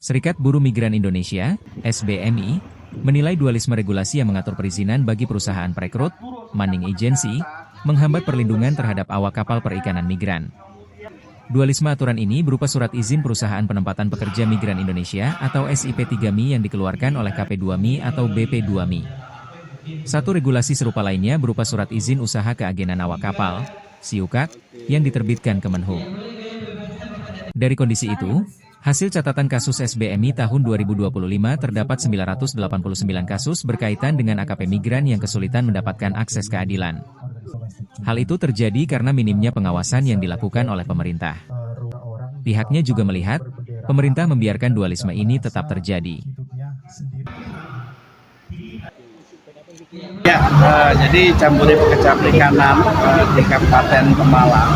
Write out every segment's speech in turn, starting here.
Serikat Buruh Migran Indonesia, SBMI, menilai dualisme regulasi yang mengatur perizinan bagi perusahaan perekrut, manning agency, menghambat perlindungan terhadap awak kapal perikanan migran. Dualisme aturan ini berupa surat izin perusahaan penempatan pekerja migran Indonesia atau SIP3MI yang dikeluarkan oleh KP2MI atau BP2MI. Satu regulasi serupa lainnya berupa surat izin usaha keagenan awak kapal, SIUKAK, yang diterbitkan Kemenhub. Dari kondisi itu, hasil catatan kasus SBMI tahun 2025 terdapat 989 kasus berkaitan dengan AKP migran yang kesulitan mendapatkan akses keadilan. Hal itu terjadi karena minimnya pengawasan yang dilakukan oleh pemerintah. Pihaknya juga melihat, pemerintah membiarkan dualisme ini tetap terjadi. Ya, jadi Jambore Pekerja Perikanan di Kabupaten Pemalang,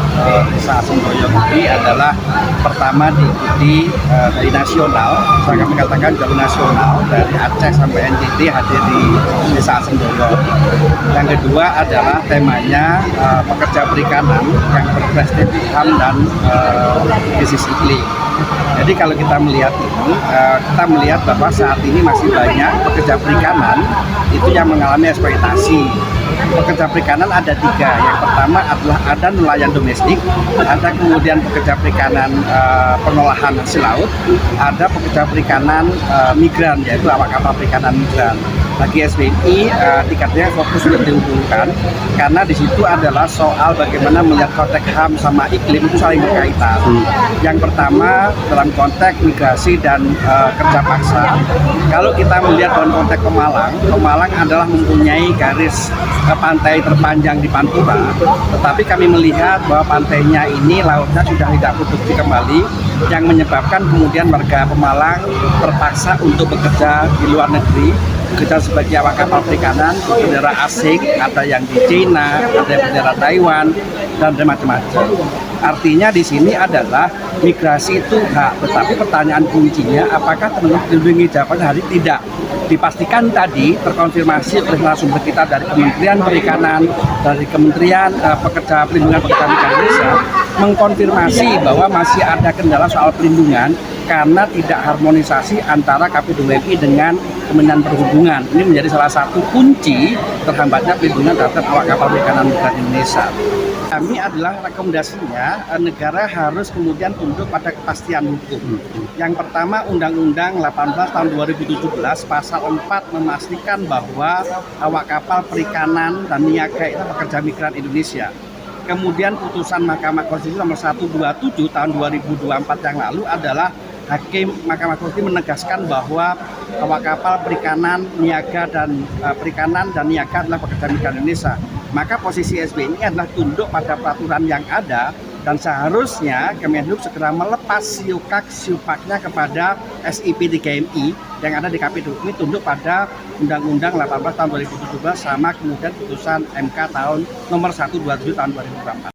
Desa Semboyo ini adalah pertama diikuti dari nasional, saya kami katakan jalur nasional dari Aceh sampai NTT hadir di Desa Semboyo. Yang kedua adalah temanya pekerja perikanan yang berprestasi HAM dan bisnis iklim. Jadi kalau kita melihat ini, kita melihat bahwa saat ini masih banyak pekerja perikanan itu yang mengalami eksploitasi. Pekerja perikanan ada tiga. Yang pertama adalah ada nelayan domestik, ada kemudian pekerja perikanan pengolahan hasil laut, ada pekerja perikanan migran, yaitu awak kapal perikanan migran. Bagi SBMI, tiketnya fokus untuk diunggulkan karena di situ adalah soal bagaimana melihat konteks HAM sama iklim itu saling berkaitan. Yang pertama dalam konteks migrasi dan kerja paksa. Kalau kita melihat dalam konteks Pemalang, Pemalang adalah mempunyai garis pantai terpanjang di Pantura, tetapi kami melihat bahwa pantainya ini lautnya sudah tidak produktif kembali, yang menyebabkan kemudian warga Pemalang terpaksa untuk bekerja di luar negeri, bekerja sebagai awak kapal perikanan, bendera asing, ada yang di China, ada yang bendera Taiwan, dan macam-macam. Artinya di sini adalah migrasi itu hak, tetapi pertanyaan kuncinya apakah teman-teman dilindungi? Jawabannya hari tidak. Dipastikan tadi terkonfirmasi oleh narasumber kita dari Kementerian Perikanan, dari Kementerian Perlindungan Pekerja Migran Indonesia, mengkonfirmasi bahwa masih ada kendala soal pelindungan karena tidak harmonisasi antara KP2MI dengan Kementerian Perhubungan. Ini menjadi salah satu kunci terhambatnya pelindungan terhadap awak kapal perikanan migran Indonesia. Kami adalah rekomendasinya negara harus kemudian tunduk pada kepastian hukum. Yang pertama Undang-Undang 18 tahun 2017 pasal 4 memastikan bahwa awak kapal perikanan dan niaga itu pekerja migran Indonesia. Kemudian putusan Mahkamah Konstitusi nomor 127 tahun 2024 yang lalu adalah Hakim Mahkamah Konstitusi menegaskan bahwa awak kapal perikanan, niaga dan niaga adalah pekerja migran Indonesia. Maka posisi SBMI adalah tunduk pada peraturan yang ada dan seharusnya Kemenhub segera melepas SIUKAK-SIUPAKnya kepada SIP3MI yang ada di KP2MI tunduk pada Undang-Undang 18 tahun 2017 sama kemudian putusan MK tahun nomor 127 tahun 2024.